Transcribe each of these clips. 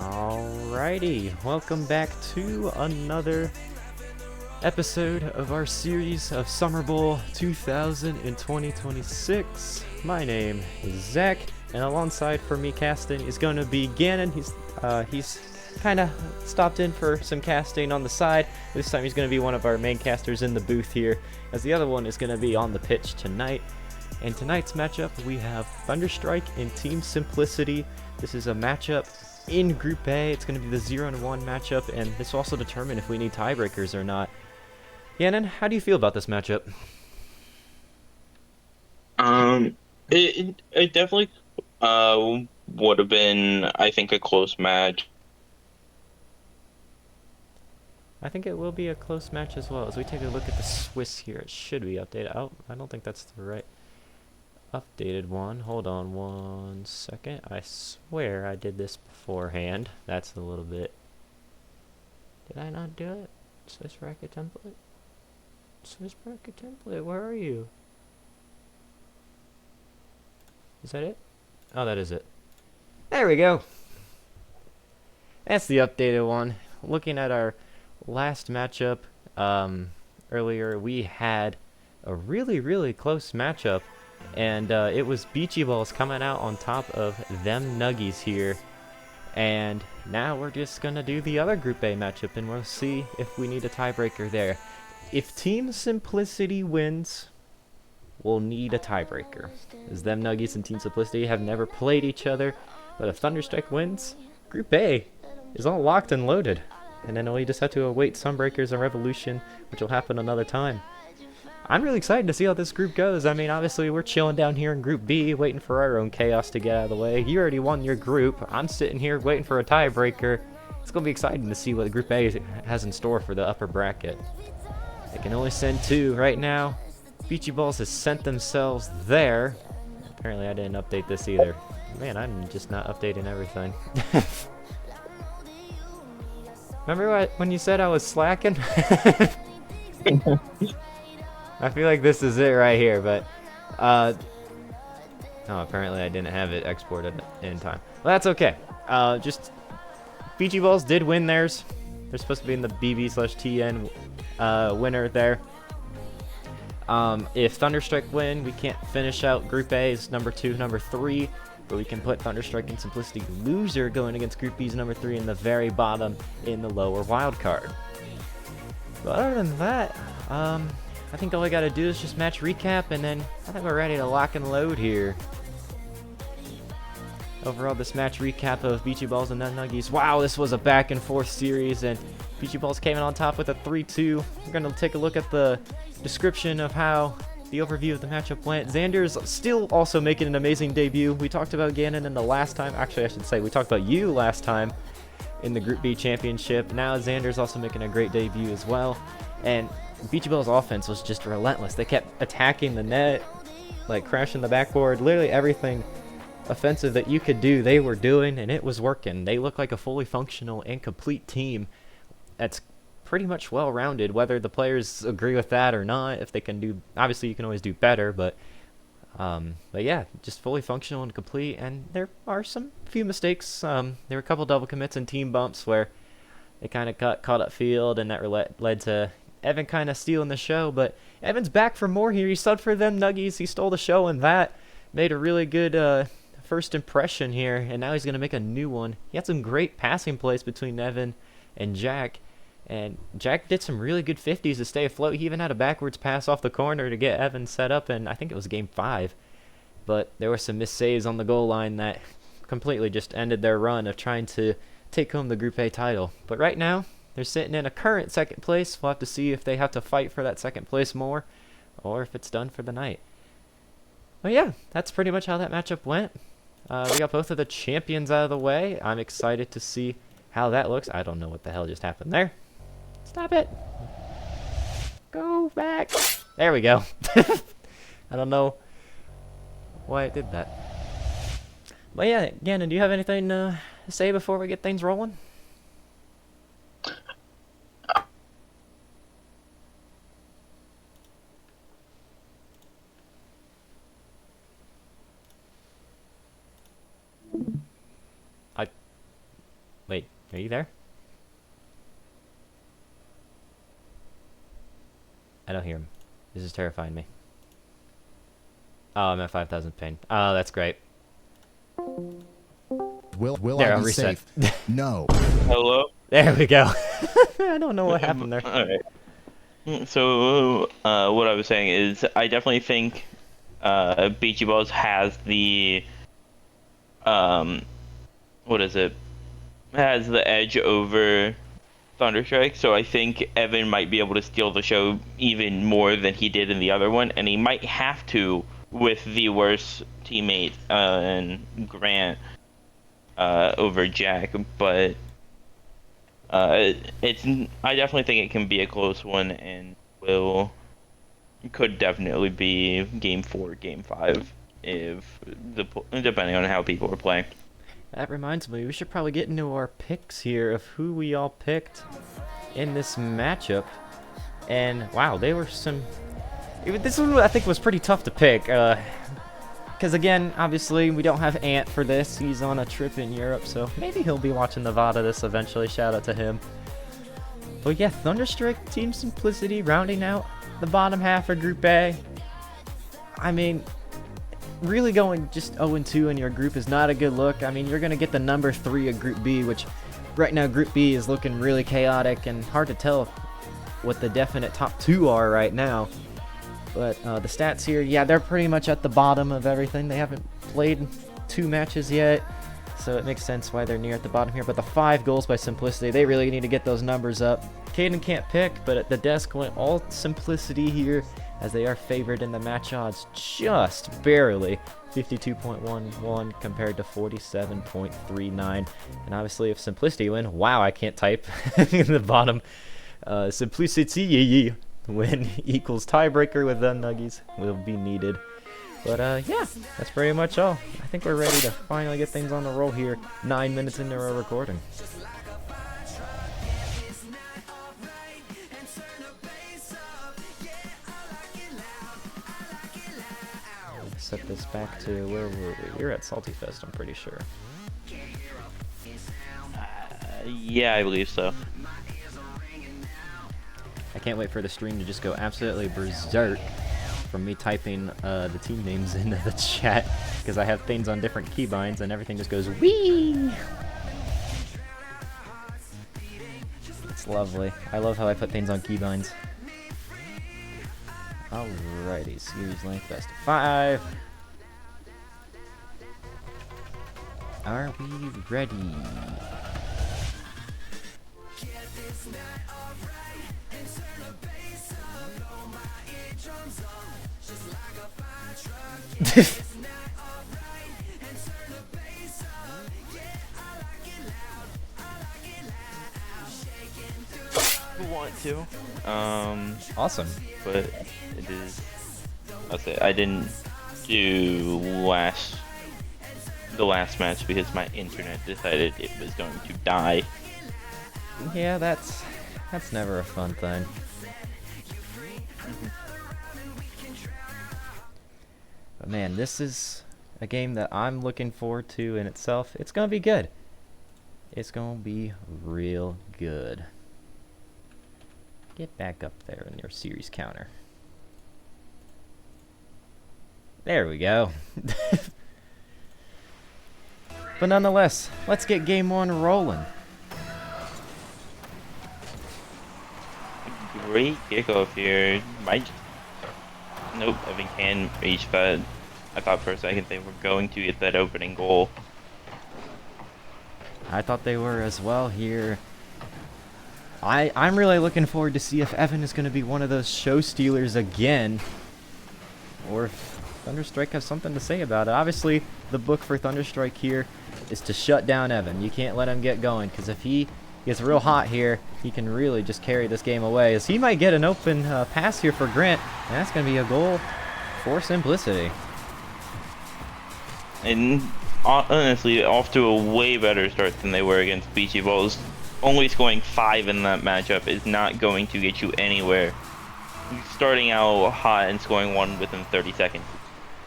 Alrighty, welcome back to another episode of our series of Summer Bowl 2026. My name is Zach, and alongside for me casting is going to be Gannon. He's kind of stopped in for some casting on the side. This time he's going to be one of our main casters in the booth here, as the other one is going to be on the pitch tonight. In tonight's matchup, we have ThunderStrike and Team Simplicity. This is a matchup in Group A. It's going to be the 0-1 matchup, and this will also determine if we need tiebreakers or not. Yannon, how do you feel about this matchup? It definitely would have been, I think, a close match. I think it will be a close match as well. As we take a look at the Swiss here, it should be updated. Oh, I don't think that's the right updated one. Hold on one second. I swear I did this beforehand. That's a little bit... Did I not do it? Swiss bracket template? Swiss bracket template, where are you? Is that it? Oh, that is it. There we go. That's the updated one. Looking at our last matchup earlier, we had a really close matchup, and it was Beachy Balls coming out on top of them Nuggies here. And now we're just gonna do the other Group A matchup, and we'll see if we need a tiebreaker there. If Team Simplicity wins, we'll need a tiebreaker, as them Nuggies and Team Simplicity have never played each other. But if ThunderStrike wins, Group A is all locked and loaded, and then we just have to await Sunbreakers and Revolution, which will happen another time. I'm really excited to see how this group goes. I mean, obviously we're chilling down here in Group B, waiting for our own chaos to get out of the way. You already won your group. I'm sitting here waiting for a tiebreaker. It's going to be exciting to see what Group A has in store for the upper bracket. They can only send two right now. Beachy Balls has sent themselves there. Apparently I didn't update this either. Man, I'm just not updating everything. Remember when you said I was slacking? I feel like this is it right here, but oh, apparently I didn't have it exported in time. Well, that's okay. Just Beachy Balls did win theirs. They're supposed to be in the BB/TN winner there. If ThunderStrike win, we can't finish out Group A's number 2, number 3, but we can put ThunderStrike and Simplicity loser going against Group B's number 3 in the very bottom in the lower wild card. But other than that, I think all I gotta do is just match recap, and then I think we're ready to lock and load here. Overall, this match recap of Beachy Balls and Nut Nuggies. Wow, this was a back and forth series, and Beachy Balls came in on top with a 3-2. We're gonna take a look at the description of how the overview of the matchup went. Xander's still also making an amazing debut. We talked about Gannon in the last time. Actually, I should say we talked about you last time in the Group B championship. Now Xander's also making a great debut as well. And Beachy Balls' offense was just relentless. They kept attacking the net, like crashing the backboard. Literally everything offensive that you could do, they were doing, and it was working. They look like a fully functional and complete team that's pretty much well-rounded, whether the players agree with that or not. If they can do, obviously you can always do better, but yeah, just fully functional and complete. And there are some few mistakes. There were a couple double commits and team bumps where they kind of got caught up field, and that led to Evan kind of stealing the show. But Evan's back for more here. He subbed for them Nuggies. He stole the show, and that made a really good first impression here, and now he's going to make a new one. He had some great passing plays between Evan and Jack, and Jack did some really good 50s to stay afloat. He even had a backwards pass off the corner to get Evan set up, and I think it was game 5. But there were some missed saves on the goal line that completely just ended their run of trying to take home the Group A title. But right now, they're sitting in a current second place. We'll have to see if they have to fight for that second place more, or if it's done for the night. But yeah, that's pretty much how that matchup went. We got both of the champions out of the way. I'm excited to see how that looks. I don't know what the hell just happened there. Stop it. Go back. There we go. I don't know why it did that. But yeah, Gannon, do you have anything to say before we get things rolling? Wait, are you there? I don't hear him. This is terrifying me. Oh, I'm at 5,000 ping. Oh, that's great. Will There, I I'll be reset. safe? No. Hello. There we go. I don't know what happened there. All right. So, what I was saying is, I definitely think Beachy Balls has the what is it? Has the edge over ThunderStrike. So I think Evan might be able to steal the show even more than he did in the other one, and he might have to with the worst teammate and Grant over Jack. But it's I definitely think it can be a close one, and could definitely be game 4, game 5 if depending on how people are playing. That reminds me, we should probably get into our picks here of who we all picked in this matchup. And wow, they were some. This one I think was pretty tough to pick. Because again, obviously we don't have Ant for this. He's on a trip in Europe, so maybe he'll be watching the VOD of this eventually. Shout out to him. But yeah, ThunderStrike, Team Simplicity rounding out the bottom half of Group A. I mean, really going just 0-2 in your group is not a good look. I mean, you're going to get the number 3 of Group B, which right now Group B is looking really chaotic and hard to tell what the definite top 2 are right now. But the stats here, yeah, they're pretty much at the bottom of everything. They haven't played 2 matches yet, so it makes sense why they're near at the bottom here. But the 5 goals by Simplicity, they really need to get those numbers up. Kaden can't pick, but at the desk went all Simplicity here, as they are favored in the match odds just barely. 52.11 compared to 47.39. And obviously if Simplicity win, wow, I can't type in the bottom. Simplicity win equals tiebreaker with the Nuggies will be needed. But yeah, that's pretty much all. I think we're ready to finally get things on the roll here. 9 minutes into our recording. Set this back to where were we? We were at Salty Fest, I'm pretty sure. Yeah, I believe so. I can't wait for the stream to just go absolutely berserk from me typing the team names into the chat, because I have things on different keybinds and everything just goes wee. It's lovely. I love how I put things on keybinds. Alrighty, series length best of 5. Are we ready? Want to. Awesome. But it is. I'll say I didn't do the last match because my internet decided it was going to die. Yeah, that's never a fun thing. But man, this is a game that I'm looking forward to in itself. It's gonna be good. It's gonna be real good. Get back up there in your series counter. There we go. But nonetheless, let's get game 1 rolling. Great kickoff here. Nope, Evan can reach, but I thought for a second they were going to get that opening goal. I thought they were as well here. I'm really looking forward to see if Evan is going to be one of those show stealers again, or if ThunderStrike has something to say about it. Obviously, the book for ThunderStrike here is to shut down Evan. You can't let him get going, because if he gets real hot here, he can really just carry this game away, as he might get an open pass here for Grant, and that's going to be a goal for Simplicity. And honestly, off to a way better start than they were against Beachy Balls. Only scoring 5 in that matchup is not going to get you anywhere. Starting out hot and scoring 1 within 30 seconds is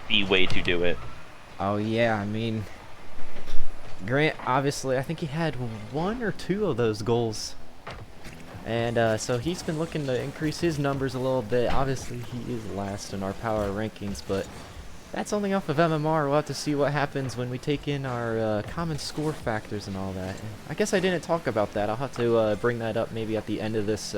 the way to do it. Oh yeah, I mean, Grant, obviously, I think he had 1 or 2 of those goals. And so he's been looking to increase his numbers a little bit. Obviously, he is last in our power rankings, but that's only off of MMR. We'll have to see what happens when we take in our common score factors and all that. And I guess I didn't talk about that. I'll have to bring that up maybe at the end of this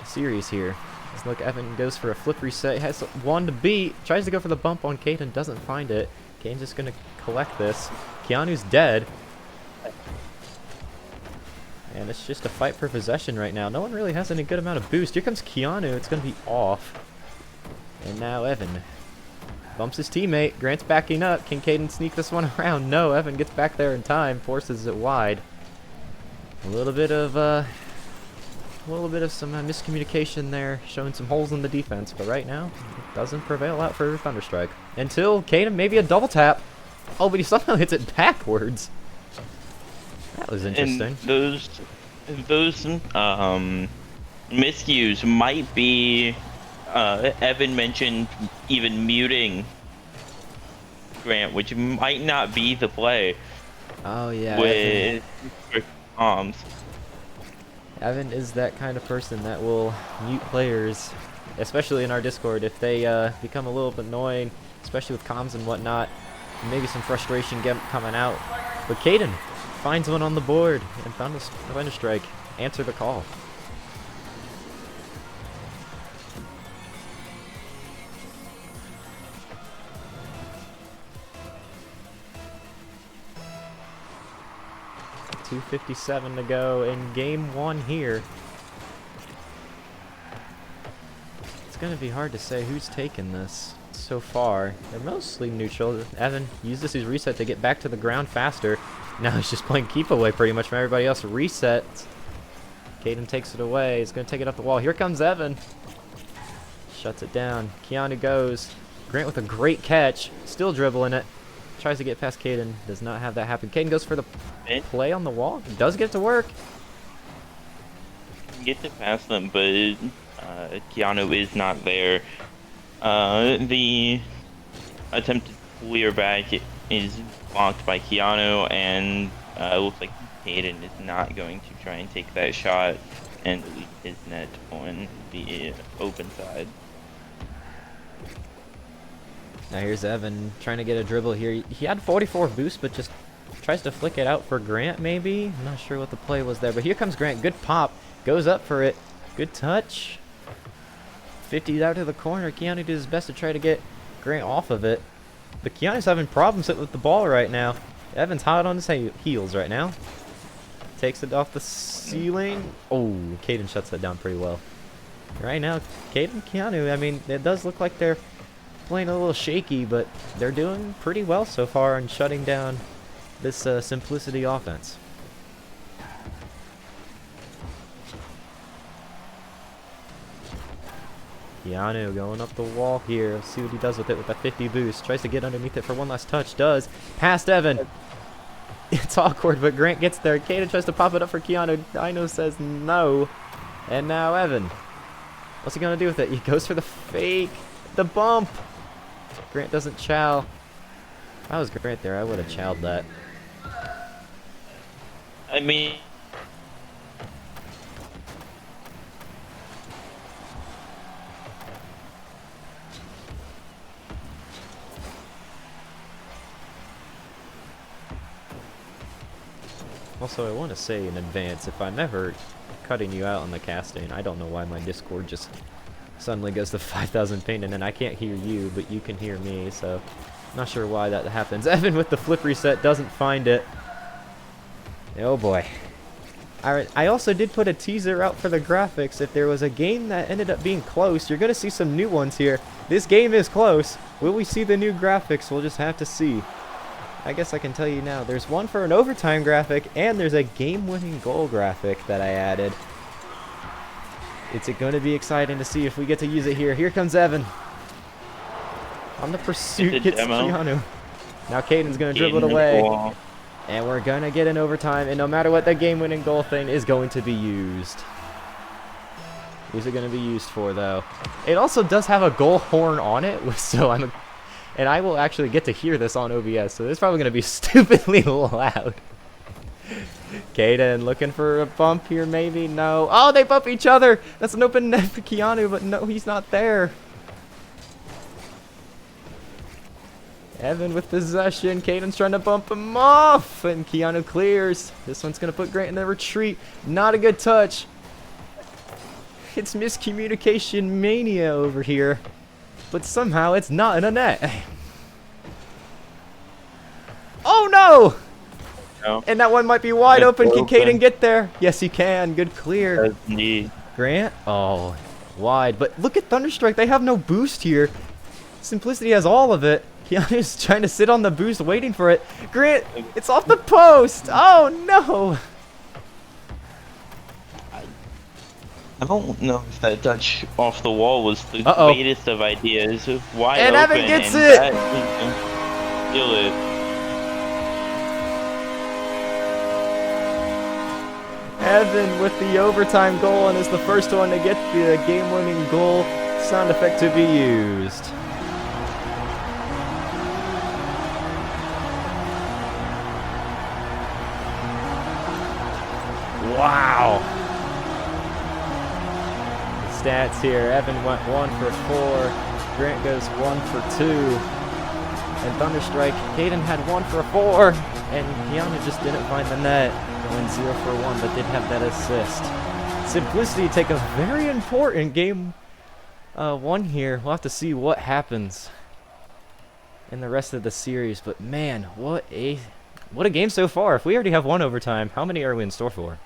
series here. Let's look, Evan goes for a flip reset. He has 1 to beat. Tries to go for the bump on Kaden. Doesn't find it. Kaden's just going to collect this. Keanu's dead. And it's just a fight for possession right now. No one really has any good amount of boost. Here comes Keanu. It's going to be off. And now Evan bumps his teammate. Grant's backing up. Can Kaden sneak this one around? No, Evan gets back there in time. Forces it wide. A little bit of some miscommunication there. Showing some holes in the defense. But right now, it doesn't prevail out for ThunderStrike. Until Kaden, maybe a double tap. Oh, but he somehow hits it backwards. That was interesting. And those miscues might be. Evan mentioned even muting Grant, which might not be the play. Oh yeah. With comms. Evan is that kind of person that will mute players, especially in our Discord, if they become a little bit annoying, especially with comms and whatnot. Maybe some frustration coming out. But Kaden finds one on the board, and ThunderStrike answer the call. .257 to go in game 1 here. It's going to be hard to say who's taken this so far. They're mostly neutral. Evan uses his reset to get back to the ground faster. Now he's just playing keep away pretty much from everybody else. Resets. Kaden takes it away. He's going to take it up the wall. Here comes Evan. Shuts it down. Keanu goes. Grant with a great catch. Still dribbling it. Tries to get past Kaden. Does not have that happen. Kaden goes for the play on the wall. Does get to work. Get to pass them, but Keanu is not there. The attempted clear back is blocked by Keanu, and it looks like Kaden is not going to try and take that shot and leave his net on the open side. Now here's Evan trying to get a dribble here. He had 44 boost, but just tries to flick it out for Grant, maybe? I'm not sure what the play was there, but here comes Grant. Good pop. Goes up for it. Good touch. 50 out to the corner. Keanu did his best to try to get Grant off of it. But Keanu's having problems with the ball right now. Evan's hot on his heels right now. Takes it off the ceiling. Oh, Kaden shuts that down pretty well. Right now, Kaden, Keanu, I mean, it does look like they're playing a little shaky, but they're doing pretty well so far in shutting down this simplicity offense. Keanu going up the wall here. Let's see what he does with it with that 50 boost. Tries to get underneath it for one last touch. Does. Past Evan. It's awkward, but Grant gets there. Kaden tries to pop it up for Keanu. Dino says no. And now Evan. What's he going to do with it? He goes for the fake. The bump. Grant doesn't chow. If I was Grant there, I would have chowed that. I mean, also, I want to say in advance, if I'm ever cutting you out on the casting, I don't know why my Discord just suddenly goes to 5,000 ping, and then I can't hear you, but you can hear me, so not sure why that happens. Evan with the flip reset doesn't find it. Oh boy. Alright, I also did put a teaser out for the graphics. If there was a game that ended up being close, you're going to see some new ones here. This game is close. Will we see the new graphics? We'll just have to see. I guess I can tell you now. There's one for an overtime graphic, and there's a game-winning goal graphic that I added. It's going to be exciting to see if we get to use it here. Here comes Evan. On the pursuit, gets Keanu. Now Kaden's going to dribble it away. And we're going to get an overtime, and no matter what, the game-winning goal thing is going to be used. Who's it going to be used for, though? It also does have a goal horn on it, so And I will actually get to hear this on OBS, so it's probably going to be stupidly loud. Kaden looking for a bump here, maybe? No. Oh, they bump each other. That's an open net for Keanu, but no, he's not there. Evan with possession. Kaden's trying to bump him off, and Keanu clears. This one's going to put Grant in the retreat. Not a good touch. It's miscommunication mania over here, but somehow it's not in a net. Oh, no! No. And that one might be wide It's open. Can open. Kaden get there? Yes, he can. Good clear. That's neat. Grant? Oh, wide. But look at ThunderStrike. They have no boost here. Simplicity has all of it. Keanu's trying to sit on the boost, waiting for it. Grant, it's off the post. Oh, no. I don't know if that touch off the wall was the Uh-oh. greatest of ideas. Wide And open, Evan gets and it! that steal it. Evan with the overtime goal and is the first one to get the game-winning goal sound effect to be used. Wow. The stats here, Evan went 1 for 4, Grant goes 1 for 2, and ThunderStrike, Kaden had 1 for 4, and Keanu just didn't find the net, going 0 for 1, but did have that assist. Simplicity take a very important game 1 here. We'll have to see what happens in the rest of the series, but man, what a game so far. If we already have 1 overtime, how many are we in store for?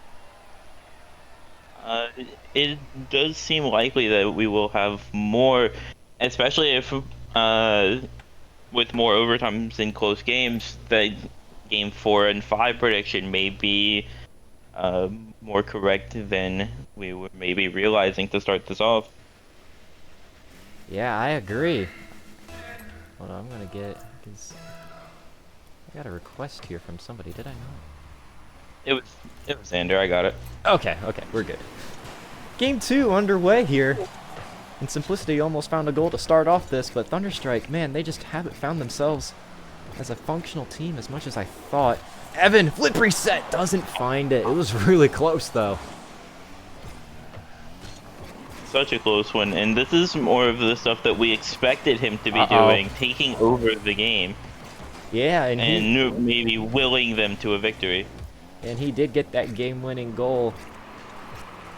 It does seem likely that we will have more, especially if with more overtimes in close games, that game 4 and 5 prediction may be more correct than we were maybe realizing to start this off. Yeah, I agree. Hold on, I'm gonna get, because I got a request here from somebody, did I not? It was Xander, I got it. Okay, we're good. Game 2 underway here. And Simplicity almost found a goal to start off this, but ThunderStrike, man, they just haven't found themselves as a functional team as much as I thought. Evan, flip reset, doesn't find it. It was really close, though. Such a close one, and this is more of the stuff that we expected him to be Uh-oh. doing, taking over the game, Yeah, and maybe willing them to a victory. And he did get that game-winning goal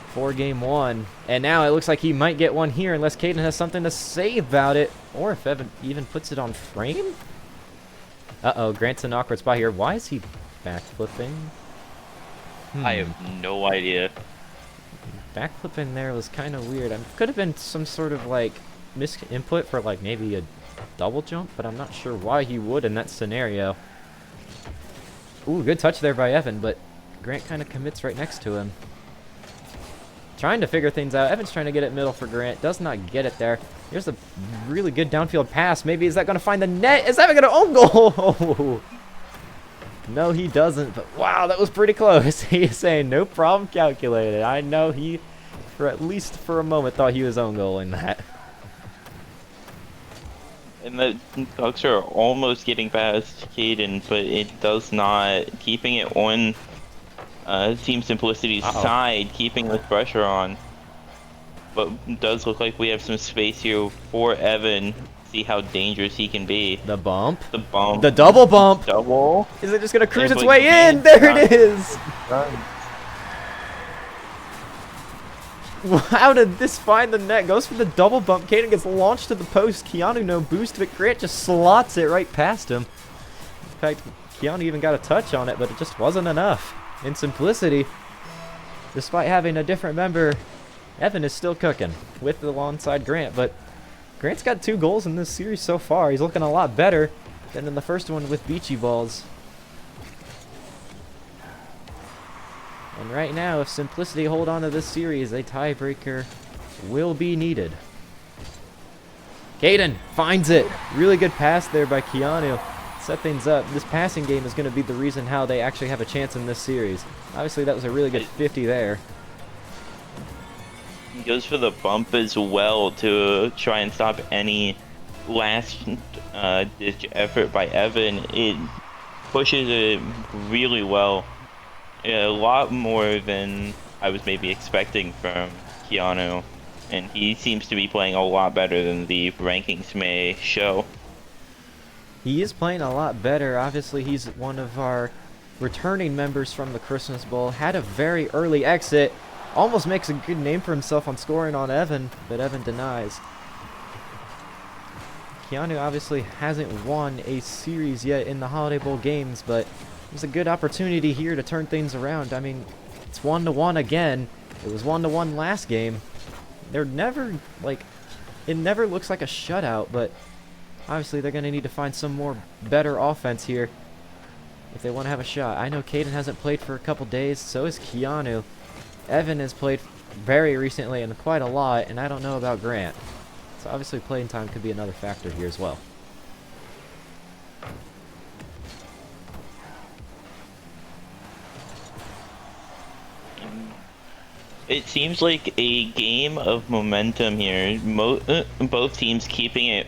for game 1. And now it looks like he might get one here unless Kaden has something to say about it. Or if Evan even puts it on frame? Uh-oh, Grant's an awkward spot here. Why is he backflipping? I have no idea. Backflipping there was kind of weird. Could have been some sort of, like, misinput for, like, maybe a double jump, but I'm not sure why he would in that scenario. Ooh, good touch there by Evan, but Grant kind of commits right next to him. Trying to figure things out. Evan's trying to get it middle for Grant. Does not get it there. Here's a really good downfield pass. Maybe is that going to find the net? Is Evan going to own goal? No, he doesn't. But wow, that was pretty close. He is saying no problem calculated. I know he, for at least for a moment, thought he was own goal in that. And the Ducks are almost getting past Kaden, but it does not. Keeping it on Team Simplicity's side, keeping the pressure on. But it does look like we have some space here for Evan. See how dangerous he can be. The bump. The bump. The double bump. Double. Is it just going to cruise And its but way in? Kaden's There not- it is. How did this find the net? Goes for the double bump. Kaden gets launched to the post. Keanu no boost, but Grant just slots it right past him. In fact, Keanu even got a touch on it, but it just wasn't enough. In Simplicity, despite having a different member, Evan is still cooking with the alongside Grant, but Grant's got 2 goals in this series so far. He's looking a lot better than in the first one with Beachy Balls. And right now, if Simplicity hold on to this series, a tiebreaker will be needed. Kaden finds it. Really good pass there by Keanu. Set things up. This passing game is going to be the reason how they actually have a chance in this series. Obviously, that was a really good 50 there. He goes for the bump as well to try and stop any last ditch effort by Evan, it pushes it really well. A lot more than I was maybe expecting from Keanu. And he seems to be playing a lot better than the rankings may show. He is playing a lot better. Obviously, he's one of our returning members from the Christmas Bowl. Had a very early exit. Almost makes a good name for himself on scoring on Evan, but Evan denies. Keanu obviously hasn't won a series yet in the Holiday Bowl games, but there's a good opportunity here to turn things around. I mean, it's 1-1 again. It was 1-1 last game. They're never, like, it never looks like a shutout, but obviously they're going to need to find some more better offense here if they want to have a shot. I know Kaden hasn't played for a couple days, so is Keanu. Evan has played very recently and quite a lot, and I don't know about Grant. So obviously playing time could be another factor here as well. It seems like a game of momentum here. Both teams keeping it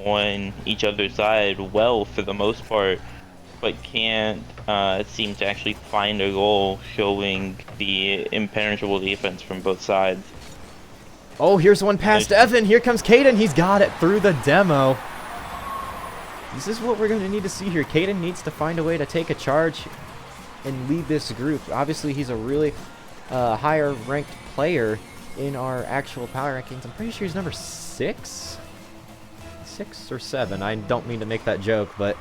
on each other's side well for the most part, but can't seem to actually find a goal, showing the impenetrable defense from both sides. Oh, here's one past Evan. Here comes Kaden. He's got it through the demo. This is what we're going to need to see here. Kaden needs to find a way to take a charge and lead this group. Obviously, he's a really higher ranked player in our actual power rankings. I'm pretty sure he's number 6 or 7. I don't mean to make that joke, but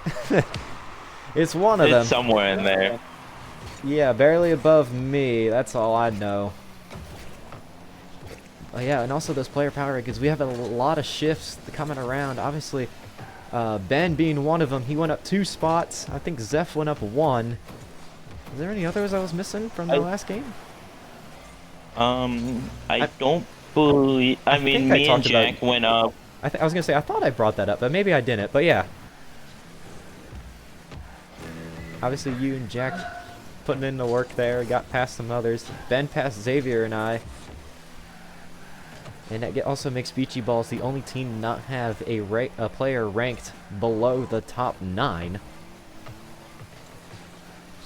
it's one of them. It's somewhere in there. Yeah, barely above me. That's all I know. Oh yeah, and also those player power rankings. We have a lot of shifts coming around. Obviously, Ben being one of them. He went up 2 spots. I think Zeph went up 1. Is there any others I was missing from the last game? I don't believe. I mean, me and Jack went up. I was gonna say I thought I brought that up, but maybe I didn't. But yeah, obviously you and Jack putting in the work there. Got past some others. Ben passed Xavier and I, and that also makes Beachy Balls the only team not have a player ranked below the top 9.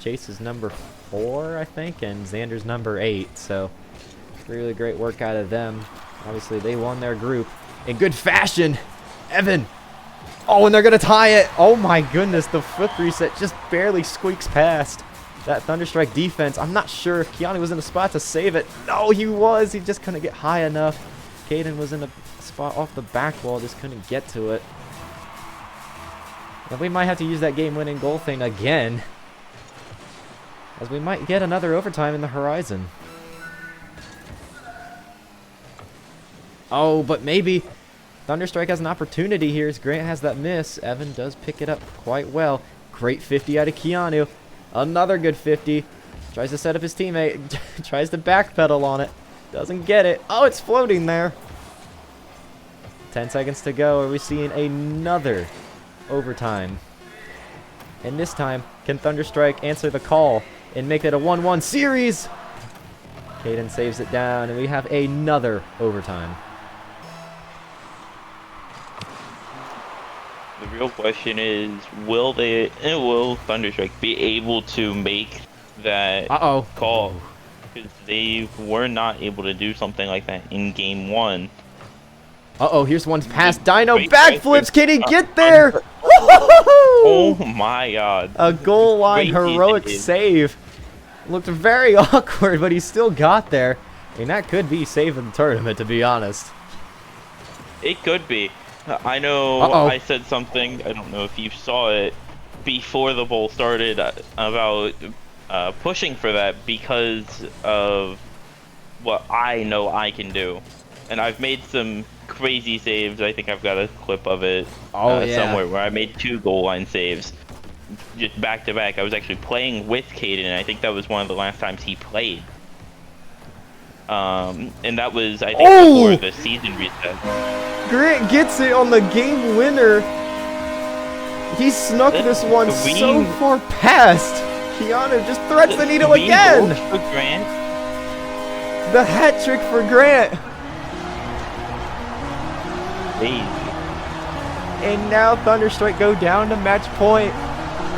Chase is number 4, I think, and Xander's number 8. So really great work out of them. Obviously, they won their group in good fashion. Evan. Oh, and they're going to tie it. Oh, my goodness. The foot reset just barely squeaks past that ThunderStrike defense. I'm not sure if Keanu was in a spot to save it. No, he was. He just couldn't get high enough. Kaden was in a spot off the back wall. Just couldn't get to it. And we might have to use that game-winning goal thing again, as we might get another overtime in the horizon. Oh, but maybe ThunderStrike has an opportunity here as Grant has that miss. Evan does pick it up quite well. Great 50 out of Keanu. Another good 50. Tries to set up his teammate. Tries to backpedal on it. Doesn't get it. Oh, it's floating there. 10 seconds to go. Are we seeing another overtime? And this time, can ThunderStrike answer the call and make it a 1-1 series? Kaden saves it down, and we have another overtime. The real question is, will ThunderStrike be able to make that call? Because they were not able to do something like that in game 1. Here's one past Dino. Backflips. Can he get there? Oh my god. A goal line heroic save. Looked very awkward, but he still got there. I mean, that could be saving the tournament, to be honest. It could be. I know I said something, I don't know if you saw it, before the bowl started about pushing for that because of what I know I can do. And I've made some crazy saves. I think I've got a clip of it somewhere where I made 2 goal line saves. Just back to back. I was actually playing with Kaden, and I think that was one of the last times he played. And that was, I think, before the season reset. Grant gets it on the game winner. He snuck this one so far past. Keanu just threads the needle again. For Grant. The hat trick for Grant. And now ThunderStrike go down to match point,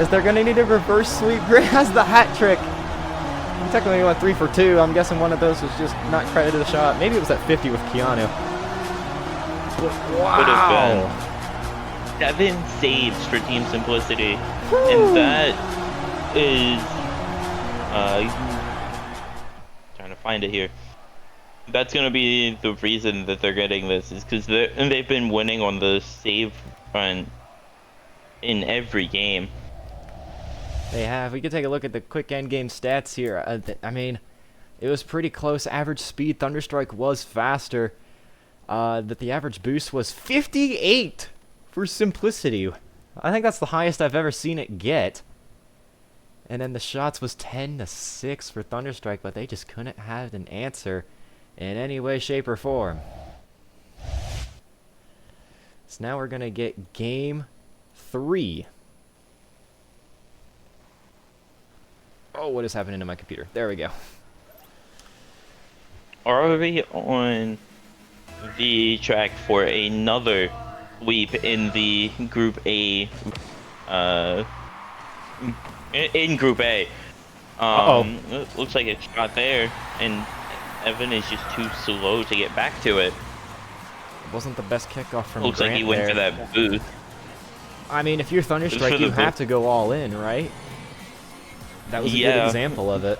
as they're going to need a reverse sweep. Grant has the hat trick. He technically went 3 for 2. I'm guessing one of those was just not credited a shot. Maybe it was at 50 with Keanu. Wow. 7 saves for Team Simplicity. And that is... trying to find it here. That's going to be the reason that they're getting this, is because they've been winning on the save front in every game. They have. We could take a look at the quick end game stats here. I mean, it was pretty close. Average speed, ThunderStrike was faster. That the average boost was 58 for Simplicity. I think that's the highest I've ever seen it get. And then the shots was 10-6 for ThunderStrike, but they just couldn't have an answer in any way, shape, or form. So now we're going to get game 3. Oh, what is happening to my computer? There we go. Are we on the track for another sweep in the Group A? In Group A. Looks like it's shot there, and Evan is just too slow to get back to it. It wasn't the best kickoff from Looks Grant like he went there. for that boost. I mean, if you're ThunderStrike, you have to go all in, right? That was a good example of it.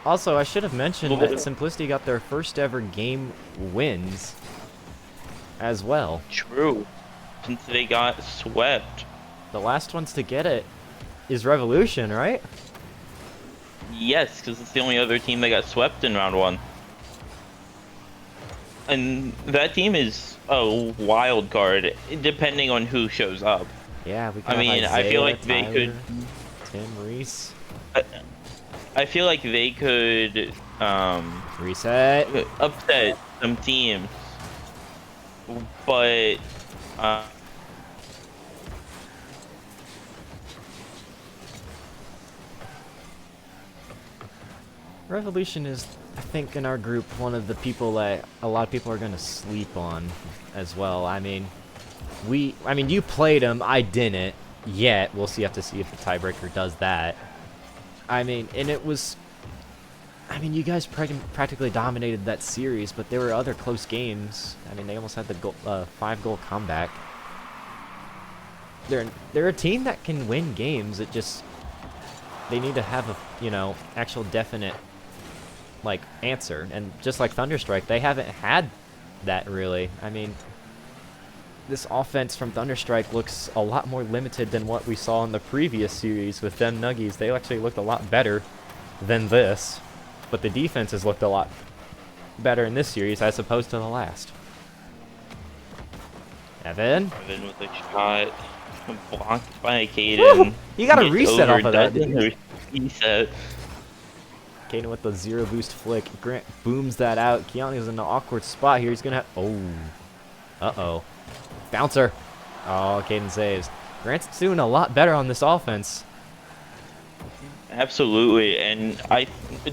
Also, I should have mentioned that Simplicity got their first ever game wins as well. True. Since they got swept. The last ones to get it is Revolution, right? Yes, because it's the only other team that got swept in round 1. And that team is a wild card, depending on who shows up. Yeah, we. I mean, Isaiah, I feel like Tyler, they could. Tim Reese. I feel like they could Reset. upset some teams, but Revolution is, I think, in our group, one of the people that a lot of people are going to sleep on as well. I mean, you played them, I didn't yet. We'll have to see if the tiebreaker does that. I mean, and it was, you guys practically dominated that series, but there were other close games. I mean, they almost had the 5-goal comeback. They're a team that can win games. It just, they need to have a, actual definite, answer. And just like ThunderStrike, they haven't had that really. I mean, this offense from ThunderStrike looks a lot more limited than what we saw in the previous series with them Nuggies. They actually looked a lot better than this, but the defense has looked a lot better in this series as opposed to the last. Evan with a shot blocked by Kaden. You got a reset off of that. Reset. Kaden with the 0 boost flick. Grant booms that out. Keanu's in an awkward spot here. He's gonna uh-oh. Bouncer. Oh, Kaden saves. Grant's doing a lot better on this offense. Absolutely, and I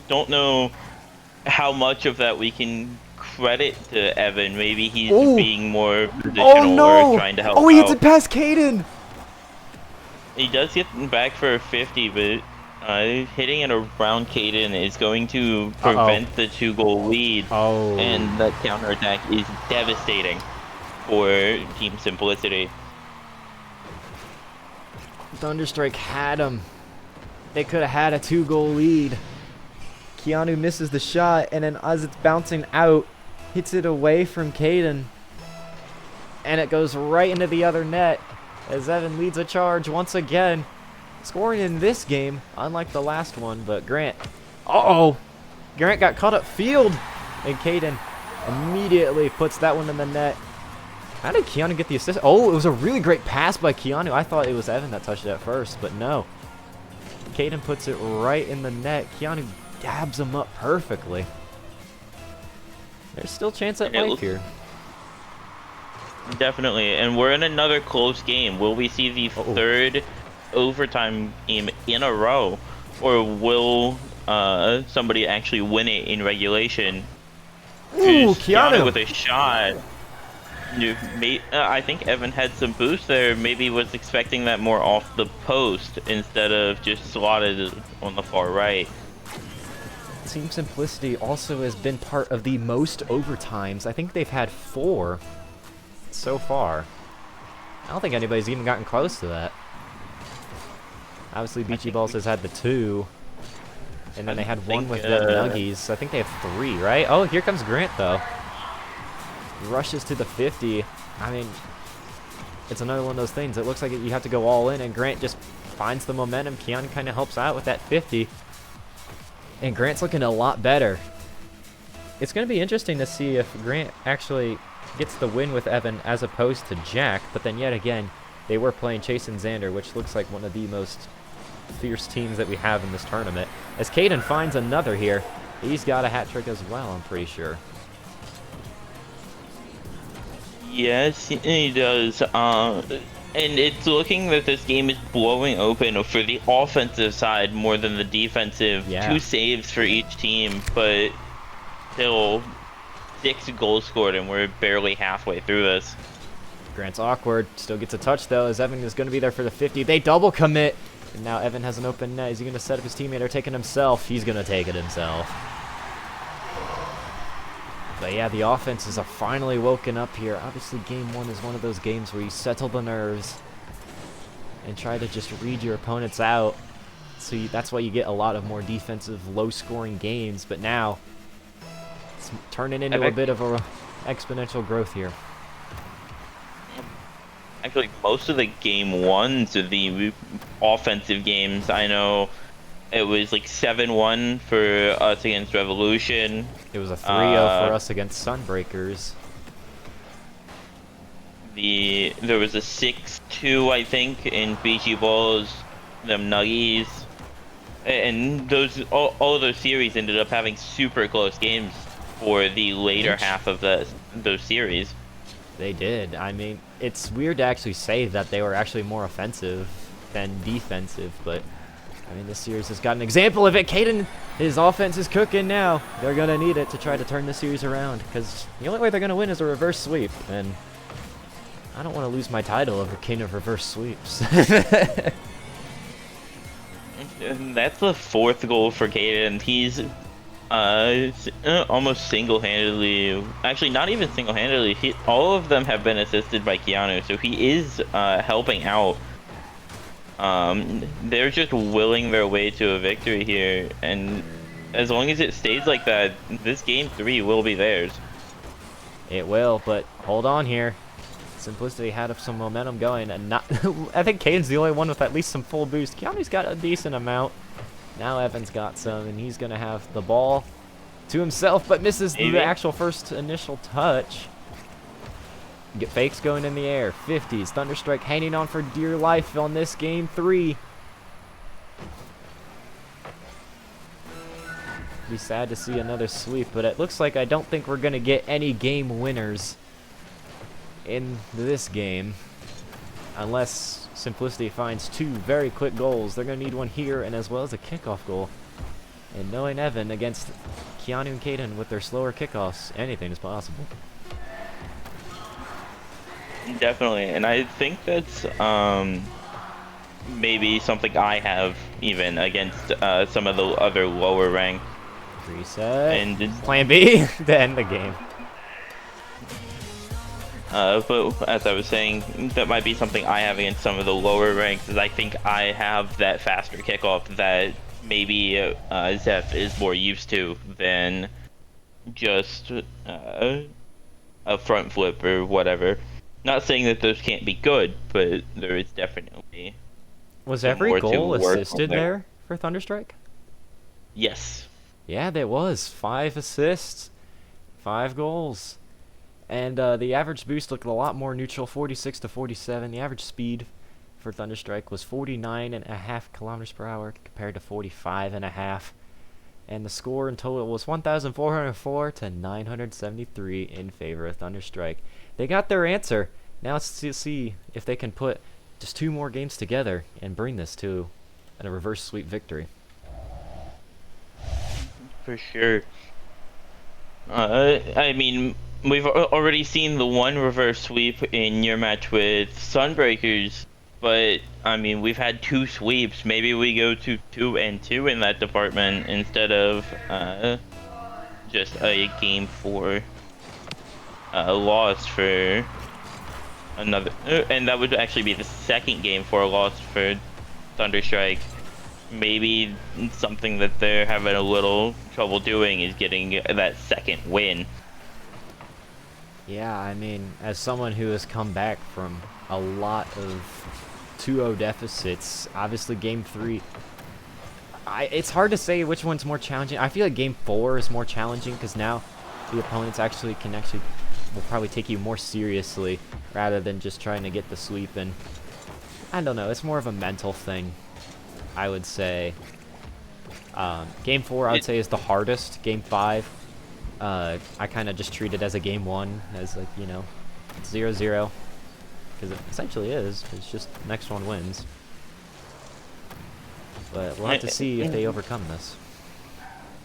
don't know how much of that we can credit to Evan. Maybe he's being more positional or trying to help out. Oh, he hits it past Kaden! He does get back for a 50, but hitting it around Kaden is going to prevent the 2-goal lead. Oh. And that counterattack is devastating for Team Simplicity. ThunderStrike had him. They could have had a 2-goal lead. Keanu misses the shot, and then as it's bouncing out, hits it away from Kaden. And it goes right into the other net as Evan leads a charge once again. Scoring in this game, unlike the last one, but Grant. Grant got caught up field, and Kaden immediately puts that one in the net. How did Keanu get the assist? Oh, it was a really great pass by Keanu. I thought it was Evan that touched it at first, but no. Kaden puts it right in the net. Keanu dabs him up perfectly. There's still a chance at life here. Definitely, and we're in another close game. Will we see the third overtime game in a row, or will somebody actually win it in regulation. Ooh, Keanu Keanu! with a shot. I think Evan had some boost there. Maybe was expecting that more off the post instead of just slotted on the far right. Team Simplicity also has been part of the most overtimes. I think they've had 4 so far. I don't think anybody's even gotten close to that. Obviously, Beachy Balls has had the 2. And then they had 1 with them Nuggies. I think they have 3, right? Oh, here comes Grant, though. Rushes to the 50. I mean, it's another one of those things. It looks like you have to go all in, and Grant just finds the momentum. Keanu kind of helps out with that 50. And Grant's looking a lot better. It's going to be interesting to see if Grant actually gets the win with Evan as opposed to Jack. But then yet again, they were playing Chase and Xander, which looks like one of the most fierce teams that we have in this tournament. As Kaden finds another here. He's got a hat trick as well, I'm pretty sure. Yes, he does. And it's looking that this game is blowing open for the offensive side more than the defensive. Yeah. 2 saves for each team, but still 6 goals scored, and we're barely halfway through this. Grant's awkward. Still gets a touch, though, as Evan is going to be there for the 50. They double commit. And now Evan has an open net. Is he going to set up his teammate or take it himself? He's going to take it himself. But yeah, the offenses are finally woken up here. Obviously, Game 1 is one of those games where you settle the nerves and try to just read your opponents out. So that's why you get a lot of more defensive, low-scoring games. But now, it's turning into a bit of a exponential growth here. Actually, most of the Game 1s of the offensive games, I know it was like 7-1 for us against Revolution. It was a 3-0 for us against Sunbreakers. There was a 6-2, I think, in BG Balls, them Nuggies. And all of those series ended up having super close games for the later half of those series. They did. I mean, it's weird to actually say that they were actually more offensive than defensive, but I mean, this series has got an example of it. Kaden, his offense is cooking now. They're going to need it to try to turn this series around, because the only way they're going to win is a reverse sweep, and I don't want to lose my title over king of reverse sweeps. And that's the 4th goal for Kaden. He's almost single-handedly, actually not even single-handedly, all of them have been assisted by Keanu, so he is helping out. They're just willing their way to a victory here, and as long as it stays like that, this Game 3 will be theirs. It will, but hold on here. Simplicity had some momentum going, and not I think Kaden's the only one with at least some full boost. Keanu's got a decent amount. Now Evan's got some, and he's going to have the ball to himself, but misses the actual first initial touch. Get fakes going in the air. 50s. ThunderStrike hanging on for dear life on this Game 3. Be sad to see another sweep, but it looks like I don't think we're going to get any game winners in this game unless Simplicity finds 2 very quick goals. They're going to need one here and as well as a kickoff goal. And knowing Evan against Keanu and Kaden with their slower kickoffs, anything is possible. Definitely, and I think that's maybe something I have even against some of the other lower ranked. Reset. And Plan B to end the game. But as I was saying, that might be something I have against some of the lower ranks, is I think I have that faster kickoff that maybe Zeph is more used to than just a front flip or whatever. Not saying that those can't be good, but there is definitely... Was every goal assisted there for ThunderStrike? Yes. Yeah, there was. 5 assists, 5 goals. And the average boost looked a lot more neutral, 46 to 47. The average speed for ThunderStrike was 49.5 kilometers per hour compared to 45.5. And the score in total was 1,404 to 973 in favor of ThunderStrike. They got their answer. Now let's see if they can put just 2 more games together and bring this to a reverse sweep victory. for sure. I mean, we've already seen the one reverse sweep in your match with Sunbreakers, but I mean, we've had 2 sweeps. Maybe we go to 2 and 2 in that department instead of just a game 4 loss for another, and that would actually be the second game 4 loss for ThunderStrike. Maybe something that they're having a little trouble doing is getting that second win. Yeah, I mean, as someone who has come back from a lot of 2-0 deficits, obviously Game 3, it's hard to say which one's more challenging. I feel like Game 4 is more challenging because now the opponents will probably take you more seriously rather than just trying to get the sweep. And I don't know, it's more of a mental thing, I would say. Game 4, I would say, is the hardest. Game 5, I kind of just treat it as a Game 1, as like, you know, it's 0-0, because it essentially is. It's just next one wins. But we'll have to see if they overcome this.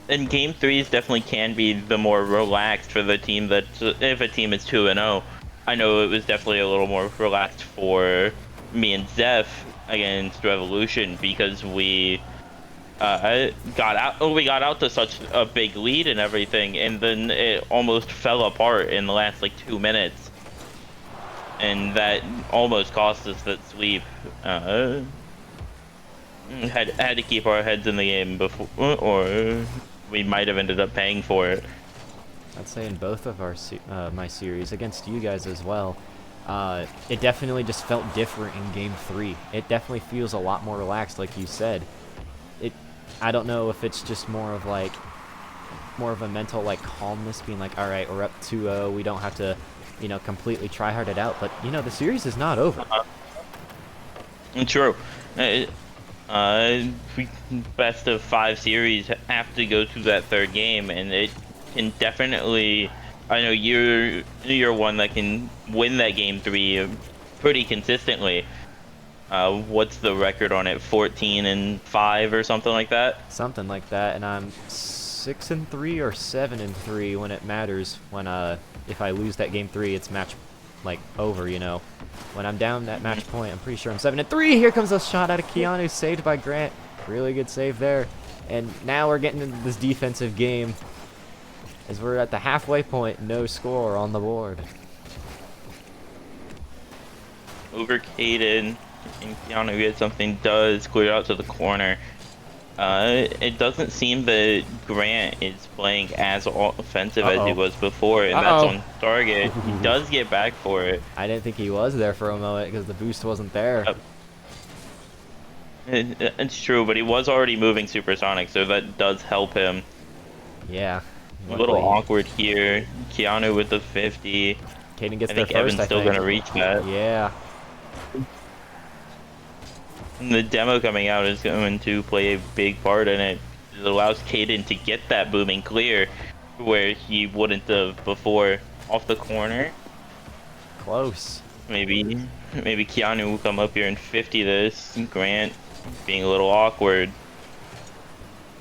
And Game 3s definitely can be the more relaxed for the team that, if a team is 2-0. I know it was definitely a little more relaxed for me and Zeph against Revolution because we got out to such a big lead and everything, and then it almost fell apart in the last like 2 minutes, and that almost cost us that sweep. Had to keep our heads in the game before, or we might have ended up paying for it. I'd say in both of our my series against you guys as well, it definitely just felt different in Game 3. It definitely feels a lot more relaxed, like you said. I don't know if it's just more of a mental like calmness, being like, all right, we're up 2-0, we don't have to, you know, completely try hard it out. But you know, the series is not over. True. Best of 5 series have to go through that 3rd game, and it can definitely. I know you're one that can win that Game 3 pretty consistently. What's the record on it? 14-5 or something like that. Something like that, and I'm 6-3 or 7-3 when it matters. When if I lose that Game 3, it's match like over. You know, when I'm down that match point, I'm pretty sure I'm 7-3. Here comes a shot out of Keanu, saved by Grant. Really good save there. And now we're getting into this defensive game. As we're at the halfway point, no score on the board. Over Kaden and Keanu gets something, does clear out to the corner. It doesn't seem that Grant is playing as offensive as he was before, and that's on target. He does get back for it. I didn't think he was there for a moment because the boost wasn't there. It's true, but he was already moving supersonic, so that does help him. Yeah. A little awkward here. Keanu with the 50. Kaden gets I think there first. Evan's still going to reach that. Yeah. And the demo coming out is going to play a big part in it. It allows Kaden to get that booming clear where he wouldn't have before. Off the corner. Close. Maybe Keanu will come up here and 50 this. Grant being a little awkward.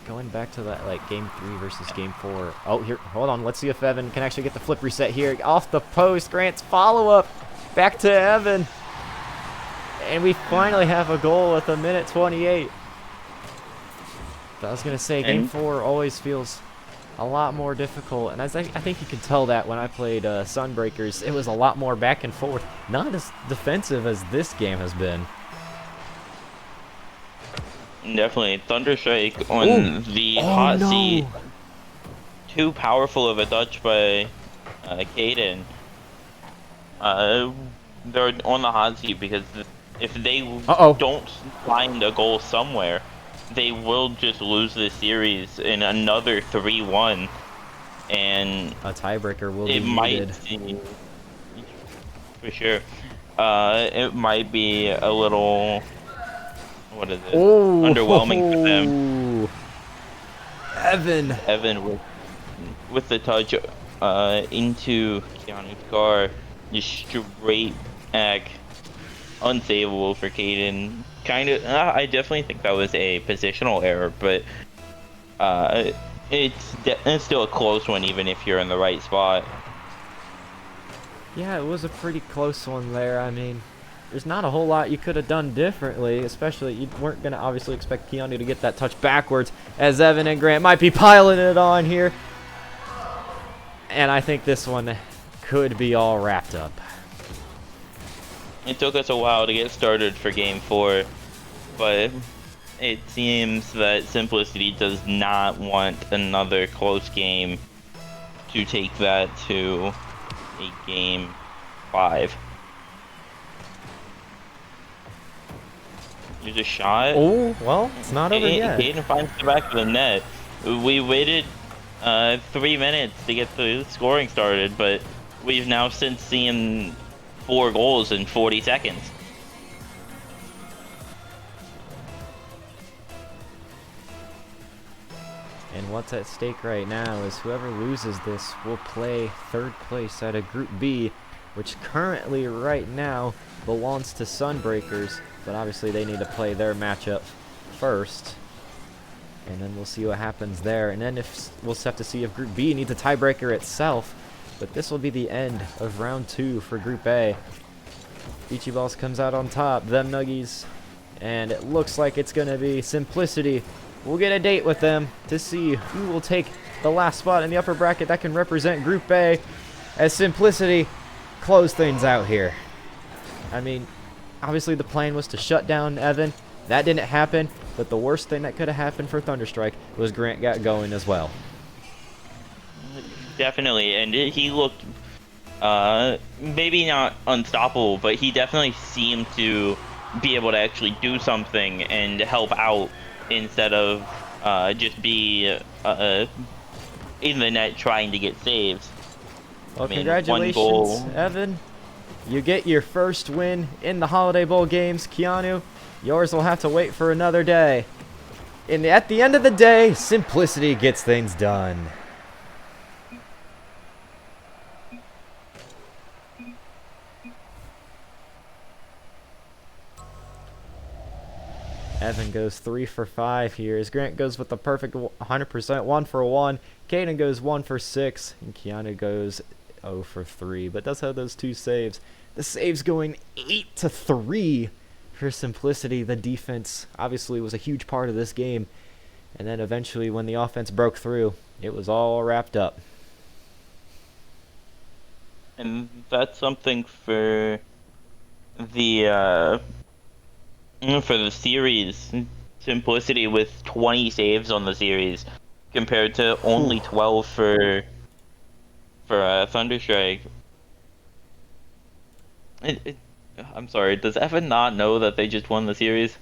Going back to that, like, Game 3 versus Game 4. Oh, here, hold on. Let's see if Evan can actually get the flip reset here. Off the post, Grant's follow-up. Back to Evan. And we finally have a goal with 1:28. But I was going to say, Game 4 always feels a lot more difficult. And I think you can tell that when I played Sunbreakers, it was a lot more back and forth. Not as defensive as this game has been. Definitely. ThunderStrike on the hot seat. Too powerful of a touch by Kaden. They're on the hot seat because if they don't find a goal somewhere, they will just lose this series in another 3-1. And a tiebreaker will be needed. Might see, for sure. It might be a little... What is it? Underwhelming for them. Evan with the touch into Keanu's car, just straight back, unsavable for Kaden. Kind of, I definitely think that was a positional error, but It's still a close one, even if you're in the right spot. Yeah, it was a pretty close one there. I mean, there's not a whole lot you could have done differently, especially you weren't going to obviously expect Keanu to get that touch backwards, as Evan and Grant might be piling it on here. And I think this one could be all wrapped up. It took us a while to get started for Game 4, but it seems that Simplicity does not want another close game to take that to a Game 5. There's a shot. Oh, well, it's not over yet. Kaden finds the back of the net. We waited 3 minutes to get the scoring started, but we've now since seen 4 goals in 40 seconds. And what's at stake right now is whoever loses this will play third place out of Group B, which currently right now belongs to Sunbreakers, but obviously they need to play their matchup first. And then we'll see what happens there. And then we'll have to see if Group B needs a tiebreaker itself. But this will be the end of round 2 for Group A. Beachy Balls comes out on top, them Nuggies. And it looks like it's going to be Simplicity. We'll get a date with them to see who will take the last spot in the upper bracket that can represent Group A, as Simplicity close things out here. I mean, obviously the plan was to shut down Evan. That didn't happen, but the worst thing that could have happened for ThunderStrike was Grant got going as well. Definitely, and he looked maybe not unstoppable, but he definitely seemed to be able to actually do something and help out instead of just be in the net trying to get saves. Well, I mean, congratulations, Evan. You get your first win in the Holiday Bowl games. Keanu, yours will have to wait for another day. At the end of the day, Simplicity gets things done. Evan goes 3 for 5 here, as Grant goes with the perfect 100% 1 for 1. Kaden goes 1 for 6, and Keanu goes 0 for 3, but does have those 2 saves. The saves going 8 to 3 for Simplicity. The defense obviously was a huge part of this game, and then eventually when the offense broke through, it was all wrapped up. And that's something for the series. Simplicity with 20 saves on the series compared to only 12 for ThunderStrike. I'm sorry, does Evan not know that they just won the series?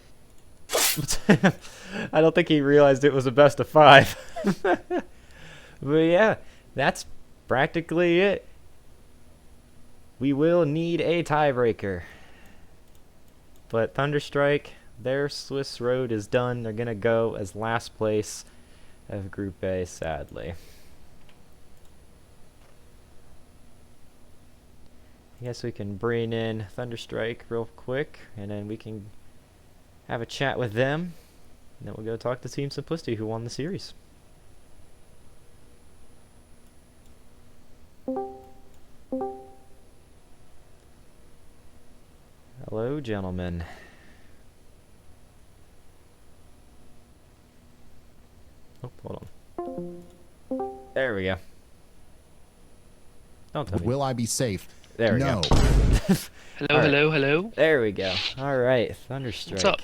I don't think he realized it was a best of 5. But yeah, that's practically it. We will need a tiebreaker. But ThunderStrike, their Swiss road is done. They're going to go as last place of Group A, sadly. I guess we can bring in ThunderStrike real quick, and then we can have a chat with them. And then we'll go talk to Team Simplicity, who won the series. Hello, gentlemen. Oh, hold on. There we go. Don't tell me. Will I be safe? There we No. go. Hello. There we go. All right, ThunderStrike. What's up?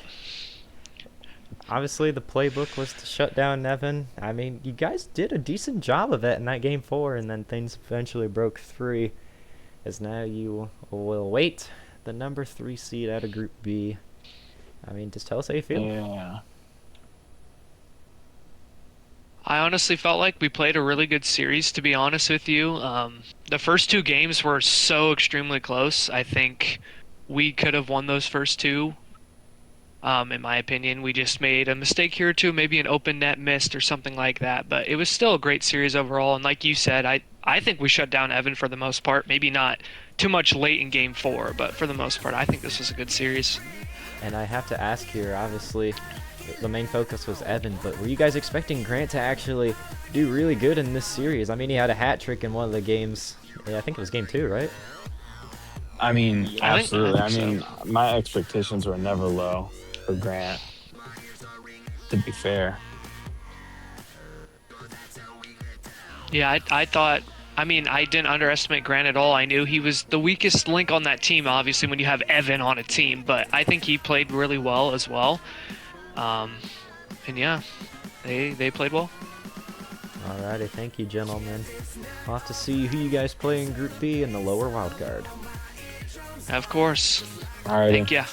Obviously, the playbook was to shut down Nevin. I mean, you guys did a decent job of it in that game 4, and then things eventually broke 3. As now you will wait the number 3 seed out of Group B. I mean, just tell us how you feel. Yeah. I honestly felt like we played a really good series, to be honest with you. The first 2 games were so extremely close. I think we could have won those first 2. In my opinion, we just made a mistake here or 2, maybe an open net missed or something like that. But it was still a great series overall. And like you said, I think we shut down Evan for the most part. Maybe not too much late in game 4, but for the most part, I think this was a good series. And I have to ask here, obviously, the main focus was Evan, but were you guys expecting Grant to actually do really good in this series? I mean, he had a hat trick in one of the games. Yeah, I think it was game 2, right? I mean, absolutely. I think mean, my expectations were never low for Grant, to be fair. Yeah, I thought. I mean, I didn't underestimate Grant at all. I knew he was the weakest link on that team, obviously, when you have Evan on a team, but I think he played really well as well. And yeah, they played well. Alrighty, thank you, gentlemen. We'll have to see who you guys play in Group B in the lower wildcard. Of course. Alrighty. Thank ya.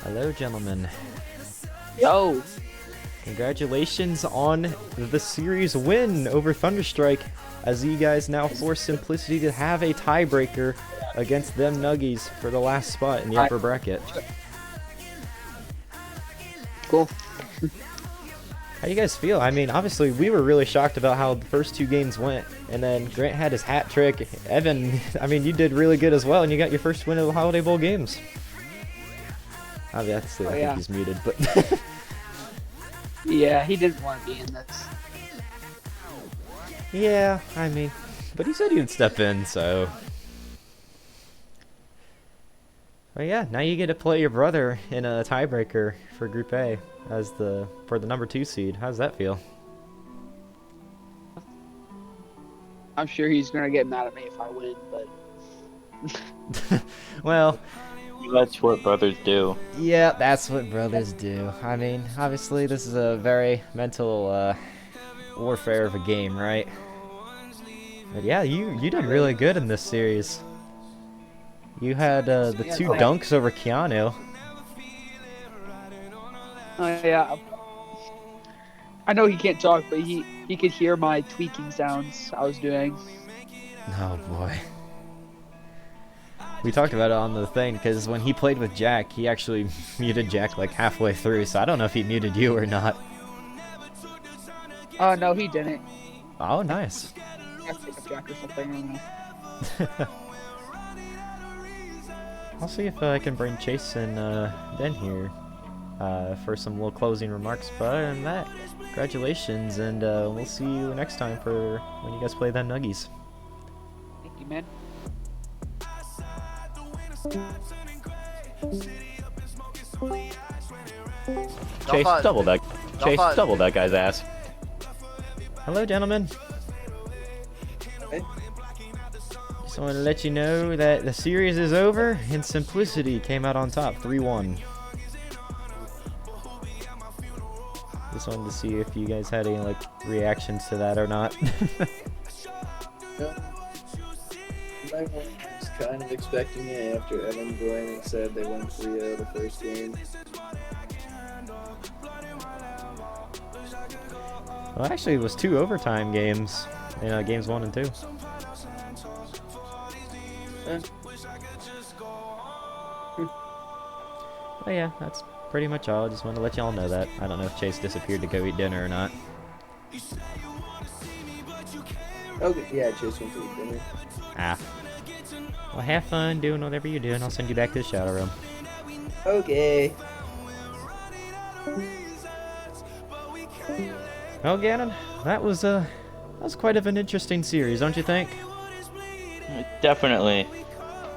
Hello, gentlemen. Yo. Congratulations on the series win over ThunderStrike, as you guys now force Simplicity to have a tiebreaker against them Nuggies for the last spot in the upper bracket. Cool. How do you guys feel? I mean, obviously, we were really shocked about how the first 2 games went, and then Grant had his hat trick. Evan, I mean, you did really good as well, and you got your first win of the Holiday Bowl games. Obviously, I think he's muted, but... Yeah, he didn't want to be in this. Yeah, I mean, but he said he would step in, so... But yeah, now you get to play your brother in a tiebreaker for Group A as for the number 2 seed. How does that feel? I'm sure he's gonna get mad at me if I win, but Well, That's what brothers do. yeah, that's what brothers do. I mean, obviously, this is a very mental warfare of a game, right? But yeah, you did really good in this series. You had the 2 dunks over Keanu. yeah. I know he can't talk, but he could hear my tweaking sounds I was doing. Oh boy. We talked about it on the thing, because when he played with Jack, he actually muted Jack like halfway through, so I don't know if he muted you or not. No, he didn't. Oh, nice. I pick up Jack or something. I don't know. I'll see if I can bring Chase and Ben here for some little closing remarks, but other than that, congratulations, and we'll see you next time for when you guys play them Nuggies. Thank you, man. Chase, double that. Chase, double that guy's ass. Hello, gentlemen. Hey. Just want to let you know that the series is over, and Simplicity came out on top, 3-1. Just wanted to see if you guys had any like reactions to that or not. I was kind of expecting it after Evan joined and said they won 3-0 the first game. Well, actually, it was 2 overtime games, games 1 and 2. Oh yeah, that's pretty much all. I just wanted to let y'all know that. I don't know if Chase disappeared to go eat dinner or not. Okay, yeah, Chase went to eat dinner. Ah. Well, have fun doing whatever you're doing. I'll send you back to the shadow room. Okay. Well, Gannon, that was quite of an interesting series, don't you think? Definitely.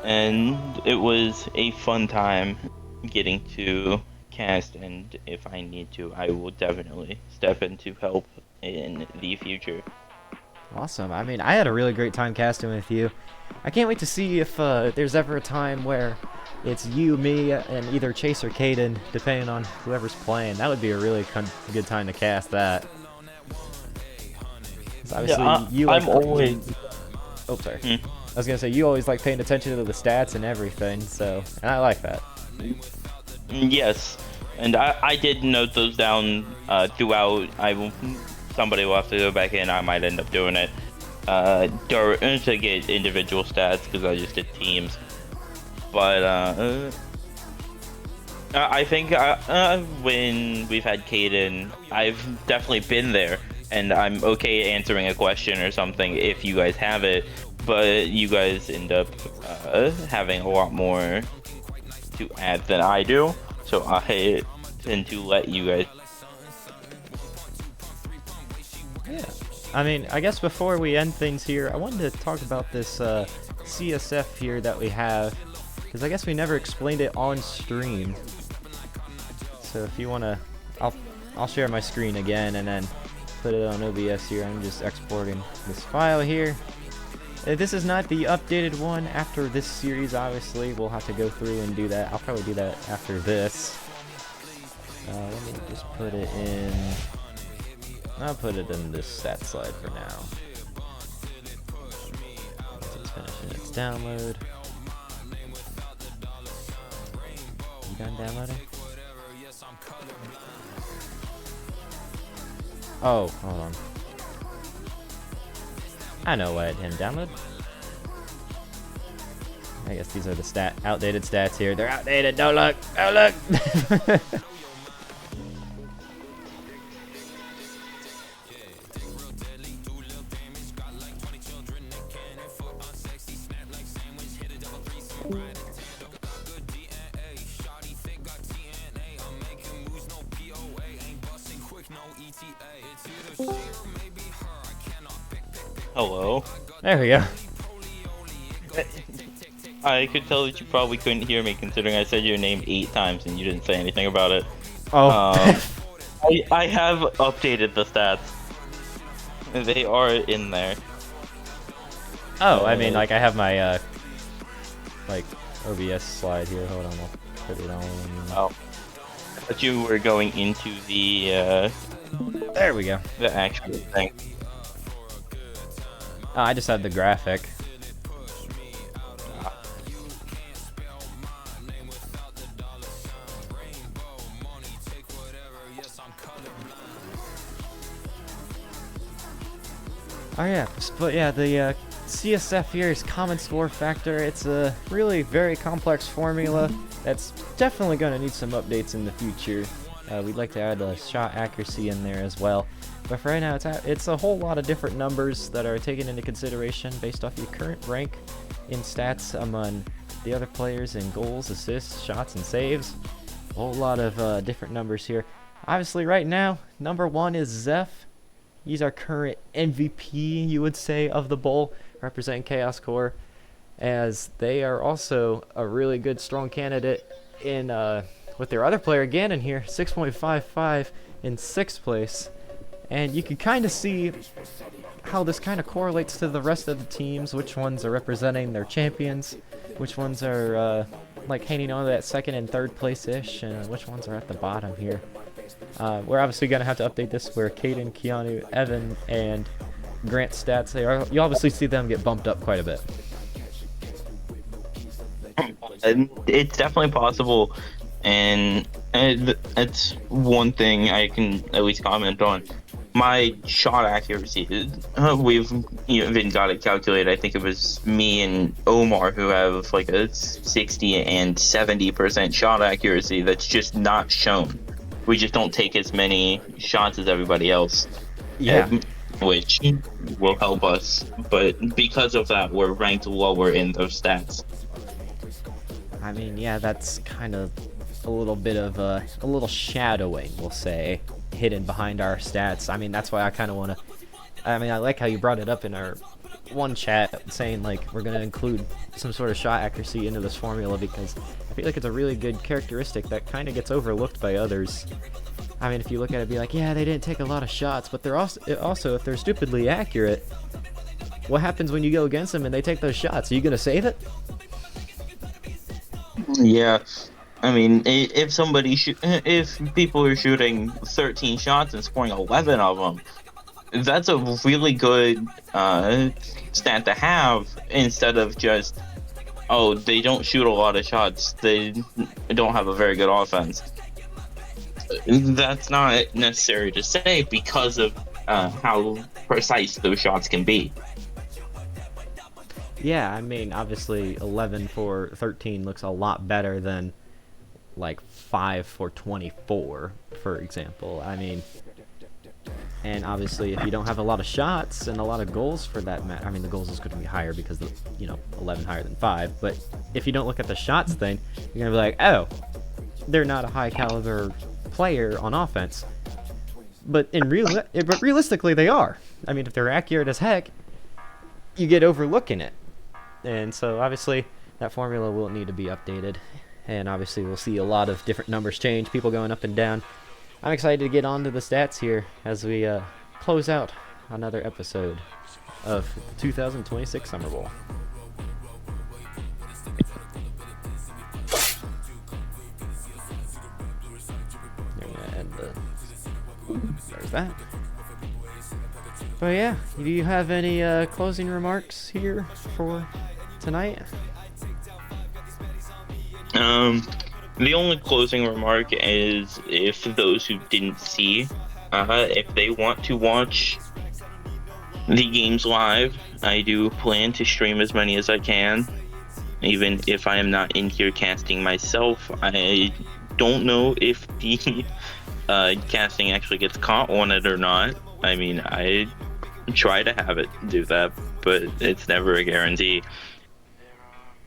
And it was a fun time getting to cast, and if I need to, I will definitely step in to help in the future. Awesome. I mean, I had a really great time casting with you. I can't wait to see if there's ever a time where it's you, me, and either Chase or Kaden, depending on whoever's playing. That would be a really good time to cast that. 'Cause obviously, you like, I'm always... Oh, sorry. I was gonna say, you always like paying attention to the stats and everything, so, and I like that. Yes, and I did note those down throughout. Somebody will have to go back in. I might end up doing it to get individual stats because I just did teams. But I think when we've had Kaden, I've definitely been there, and I'm okay answering a question or something if you guys have it. but you guys end up having a lot more to add than I do, so I tend to let you guys. Yeah. I mean, I guess before we end things here, I wanted to talk about this CSF here that we have, because I guess we never explained it on stream. So if you want to, I'll share my screen again and then put it on OBS here. I'm just exporting this file here. This is not the updated one after this series, obviously. We'll have to go through and do that. I'll probably do that after this. Let me just put it in... I'll put it in this stat slide for now. Once it's finishing its download. You done downloading? Oh, hold on. I know why it didn't download. I guess these are the outdated stats here. They're outdated. Don't look. Don't look. Hello. There we go. I could tell that you probably couldn't hear me, considering I said your name 8 times and you didn't say anything about it. Oh. I have updated the stats. They are in there. Oh, I mean, like I have my like OBS slide here. Hold on, I'll put it on. Oh. But you were going into the There we go. the actual thing. Oh, I just had the graphic. Oh yeah, but yeah, the CSF here is common score factor. It's a really very complex formula that's definitely going to need some updates in the future. We'd like to add a shot accuracy in there as well. But for right now, it's a whole lot of different numbers that are taken into consideration based off your current rank in stats among the other players in goals, assists, shots, and saves. A whole lot of different numbers here. Obviously, right now, number 1 is Zeph. He's our current MVP, you would say, of the bowl, representing Chaos Core, as they are also a really good, strong candidate in with their other player, Ganon here, 6.55 in 6th place. And you can kind of see how this kind of correlates to the rest of the teams, which ones are representing their champions, which ones are like hanging on to that 2nd and 3rd place-ish, and which ones are at the bottom here. We're obviously going to have to update this where Kaden, Keanu, Evan, and Grant's stats, you obviously see them get bumped up quite a bit. And it's definitely possible, and it's one thing I can at least comment on. My shot accuracy, we've even got it calculated. I think it was me and Omar who have like a 60 and 70% shot accuracy that's just not shown. We just don't take as many shots as everybody else. Yeah. Which will help us, but because of that, we're ranked lower in those stats. I mean, yeah, that's kind of a little bit of a little shadowing, we'll say, hidden behind our stats. I mean, that's why I kind of want to, I mean, I like how you brought it up in our one chat saying like we're going to include some sort of shot accuracy into this formula, because I feel like it's a really good characteristic that kind of gets overlooked by others. I mean, if you look at it, be like, yeah, they didn't take a lot of shots, but they're also if they're stupidly accurate, what happens when you go against them and they take those shots? Are you going to save it? Yeah, I mean, if people are shooting 13 shots and scoring 11 of them, that's a really good stat to have, instead of just, oh, they don't shoot a lot of shots, they don't have a very good offense. That's not necessary to say because of how precise those shots can be. Yeah, I mean, obviously 11 for 13 looks a lot better than like 5 for 24, for example. I mean, And obviously, if you don't have a lot of shots and a lot of goals for that match, I mean, the goals is going to be higher because the 11 higher than 5. But if you don't look at the shots, then you're going to be like, oh, they're not a high caliber player on offense. But realistically, they are. I mean, if they're accurate as heck, you get overlooking it. And so obviously, that formula will need to be updated. And obviously, we'll see a lot of different numbers change, people going up and down. I'm excited to get on to the stats here as we close out another episode of 2026 Summer Bowl. And there's that. But yeah, do you have any closing remarks here for tonight? The only closing remark is if those who didn't see, if they want to watch the games live, I do plan to stream as many as I can, even if I am not in here casting myself. I don't know if the casting actually gets caught on it or not. I mean, I try to have it do that, but it's never a guarantee.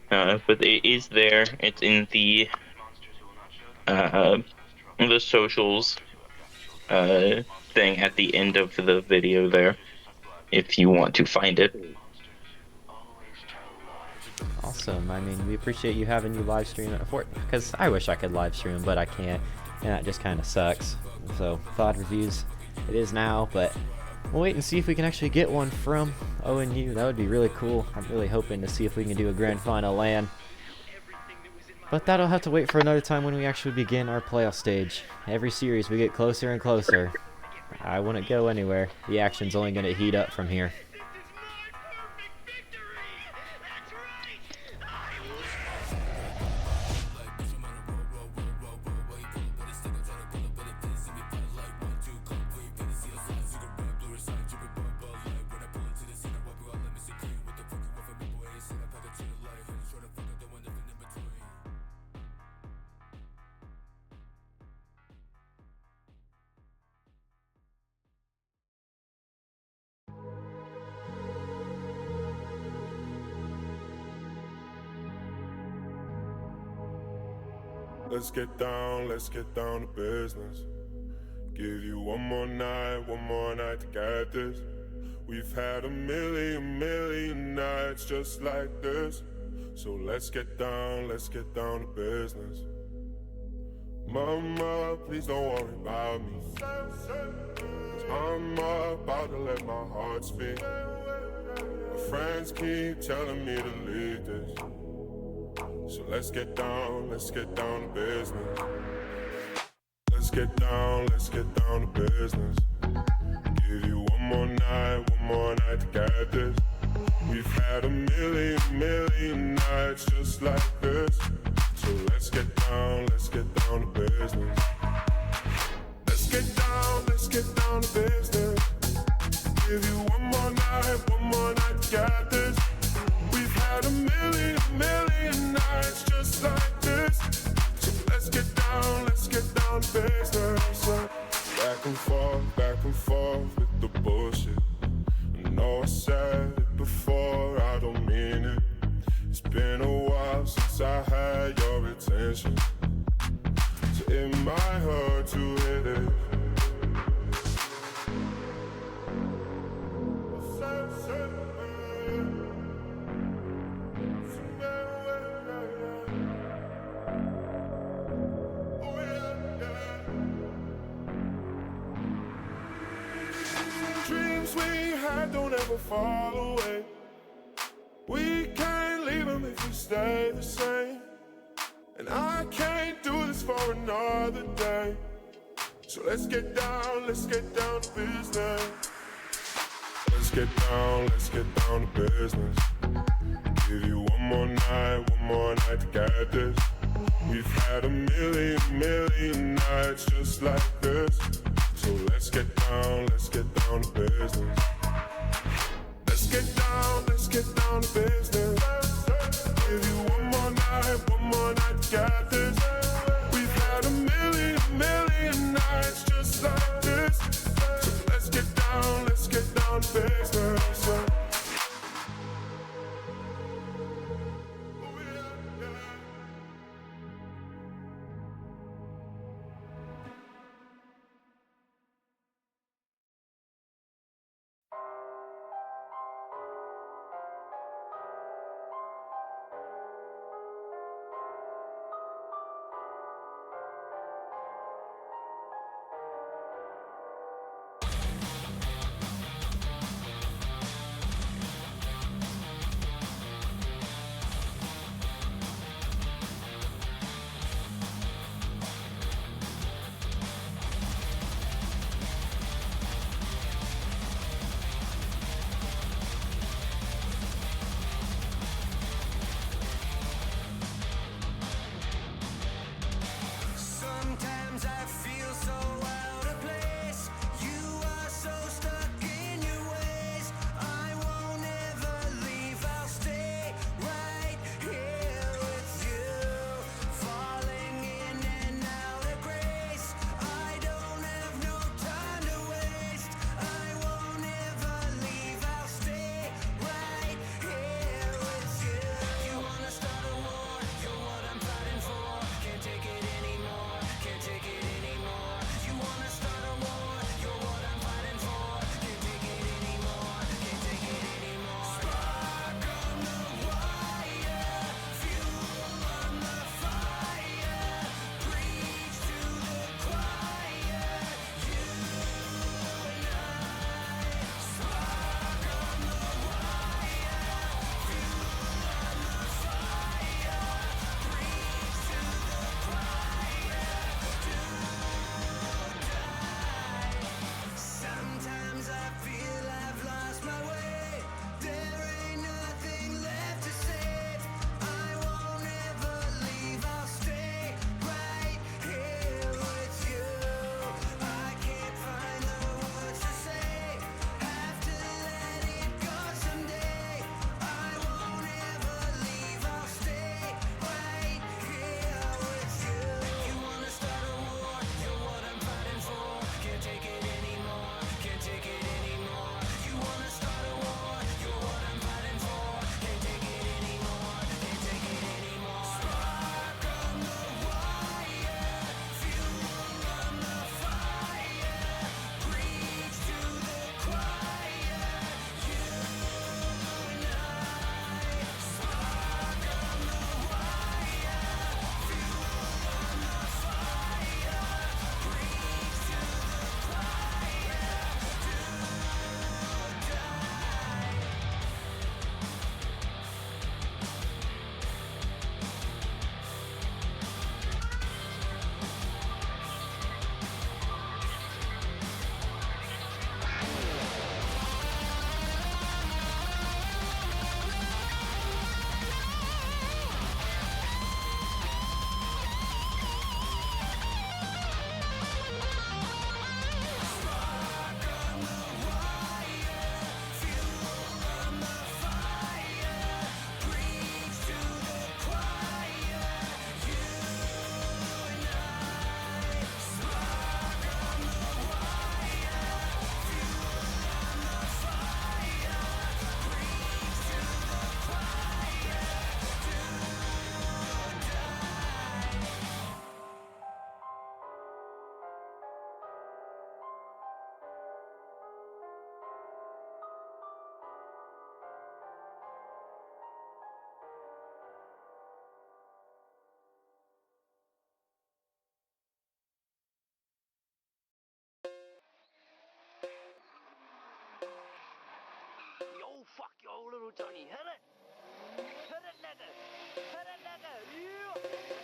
But it is there. It's in the socials thing at the end of the video there, if you want to find it. Awesome. I mean, we appreciate you having you live stream it for, because I wish I could live stream, but I can't, and that just kind of sucks. So VOD reviews, it is now, but we'll wait and see if we can actually get one from ONU. That would be really cool. I'm really hoping to see if we can do a grand final LAN. But that'll have to wait for another time when we actually begin our playoff stage. Every series we get closer and closer. I wouldn't go anywhere. The action's only going to heat up from here. Let's get down to business. Give you one more night to get this. We've had a million nights just like this. So let's get down to business. Mama, please don't worry about me. 'Cause I'm about to let my heart speak. My friends keep telling me to leave this. So let's get down to business. Let's get down to business. Give you one more night to get this. We've had a million nights just like this. So let's get down to business. Let's get down to business. Give you one more night to get this. We've had a million nights just like this. So let's get down to business. Back and forth with the bullshit. I know I said it before, I don't mean it. It's been a while since I had your attention, so it might hurt to hit it. Dreams we had don't ever fall away. We can't leave them if we stay the same. And I can't do this for another day. So let's get down to business. Let's get down to business. Give you one more night to get this. We've had a million nights just like this. So let's get down to business. Let's get down to business. Give you one more night to get this. We've had a million nights just like this. So let's get down business. Sometimes I feel so out of place. You are so stuck in your ways. I won't ever leave. I'll stay right here with you, falling in and out of grace. I don't have no time to waste. I won't ever leave. I'll stay right here with you. You wanna start a war? You're what I'm fighting for. Can't take it anymore. Can't take it anymore. You wanna start a war? You're what I'm fighting for. Can't take it anymore. Can't take it anymore. Spark on the wire, fuel on the fire. Preach to the choir. You and I. Spark on the wire, fuel on the fire. Preach to the choir. Sometimes I feel I've lost my way. There ain't nothing left to save. I won't ever leave. I'll stay right here with you. I can't find the words to say. Have to let it go someday. I won't ever leave. I'll stay right here with you. You wanna start a war? You're what I'm fighting for. Can't take it anymore. Can't take it anymore. You wanna start a war? You're what I'm fighting for. Can't take it anymore. Can't take it anymore. Spark on the wire, fuel on the fire. Preach to the choir. You and I. Spark on the wire, fuel on the fire. Preach to the choir. Do or die. Spark on the wire, fuel on the fire. Preach to the choir. You and I. Spark on the wire, fuel on the fire. Preach to the choir. Do or die. Yo, fuck yo, little Johnny, hit it! Hit it, nigga! Hit it, nigga! Yeah!